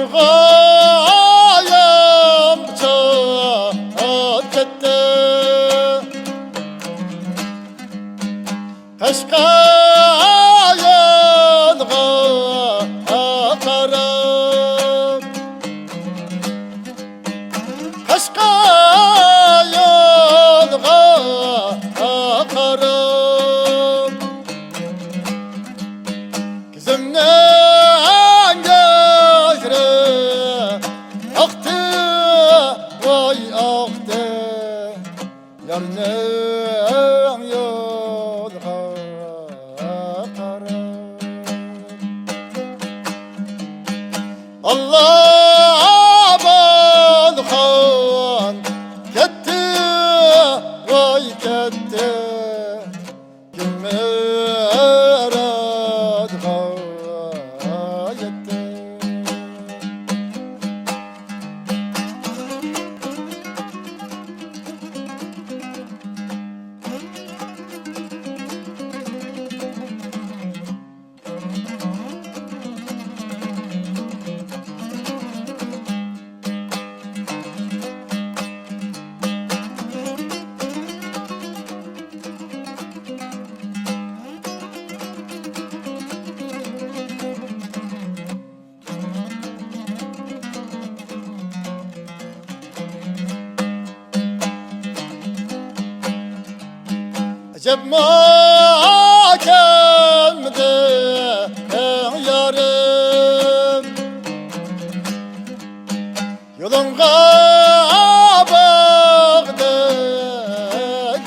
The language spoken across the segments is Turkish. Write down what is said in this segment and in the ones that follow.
Sevgayım çok gitti Kaşkayınğa akarım Kaşkayınğa akarım Kızımın gözleri aktı vay aktı Yarınım yolga akarım Allah balkan gitti vay gitti Gülmeradga yetti Acep mahkemde yarım Yolunga bağdak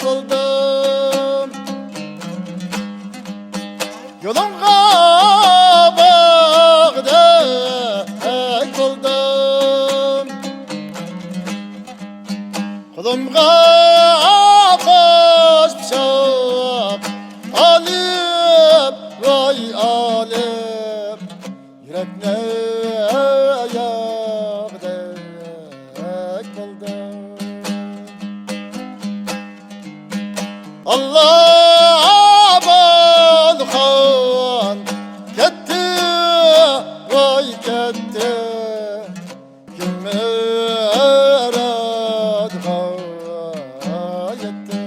oldum Yolunga bağdak oldum Kulumga alıp vay alıp yürekne yağdak buldum Allah balkan gitti vay gitti Gülmeradga yetti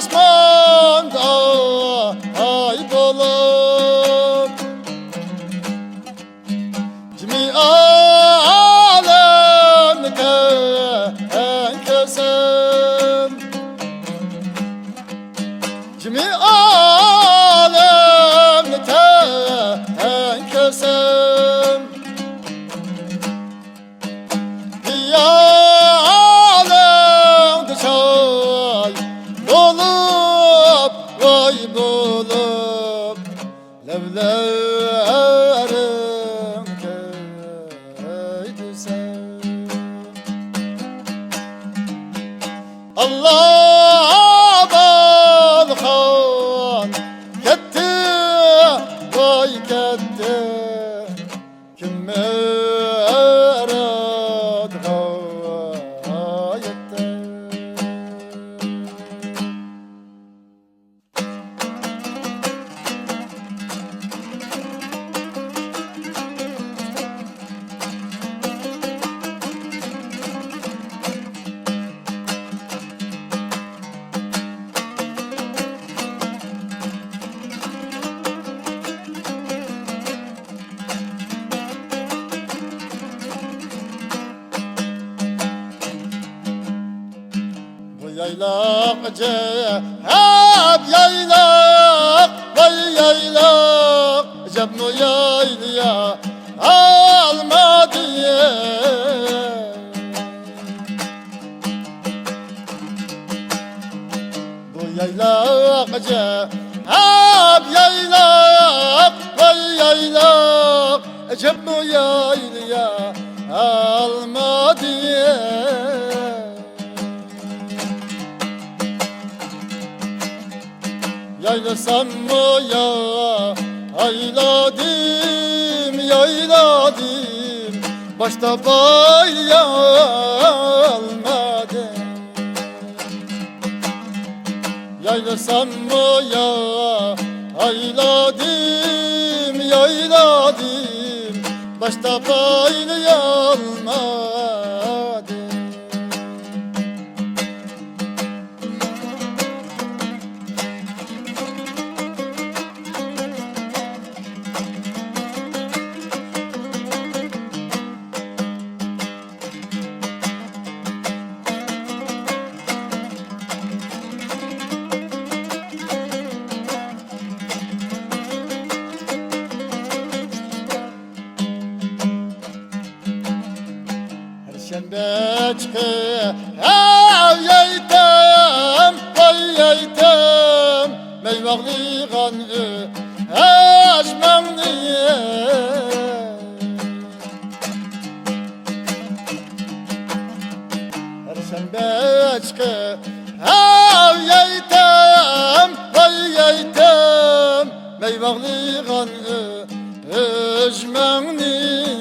Asmanda ay bulup Kimi alemde kesem Kimi alemde kesem Vay bulup levlerim köydüsem Allah balkan gitti vay gitti Gülmeradga yetti Yaylak cehab yaylak vay yaylak ceb mu yaylıya alma diye cehab yaylak vay yaylak Ecep bu yaylaya alma diye Yaylasam mı ya ayladım yayladım Başta bayla almadım Yaylasam mı ya ayladım yayladım Başta bayla almadım Şembeçke ev yeytem vay yeytem Meyvakli ganı eşmemliye Şembeçke ev yeytem vay yeytem Meyvakli ganı eşmemliye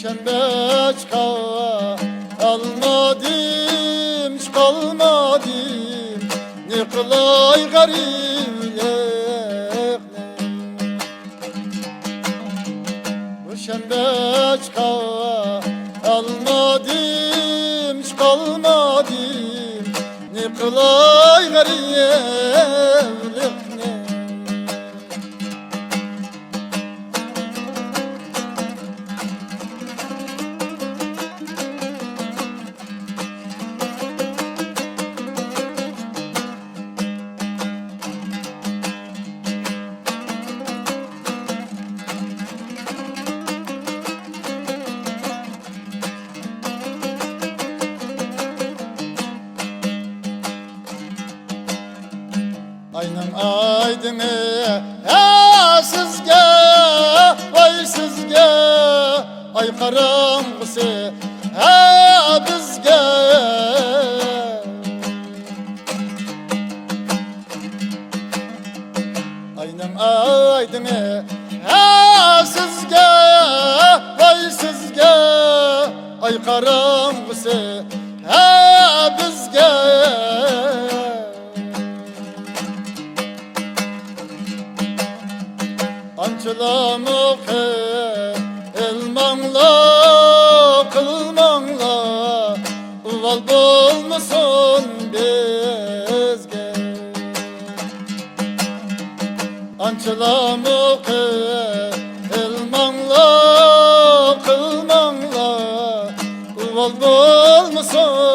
Şembeçka almadım, hiç kalmadım Ne kılay gariplik Bu şembeçka almadım, hiç kalmadım Ne kılay gariplik Aynım aydını sizge vay sizge Ay karanlısı bizge Aynım aydını sizge vay sizge Ay karanlısı bizge Ançılamık elmanla kılmanla Uval bulmuşsun bizge Ançılamık elmanla kılmanla Uval bulmuşsun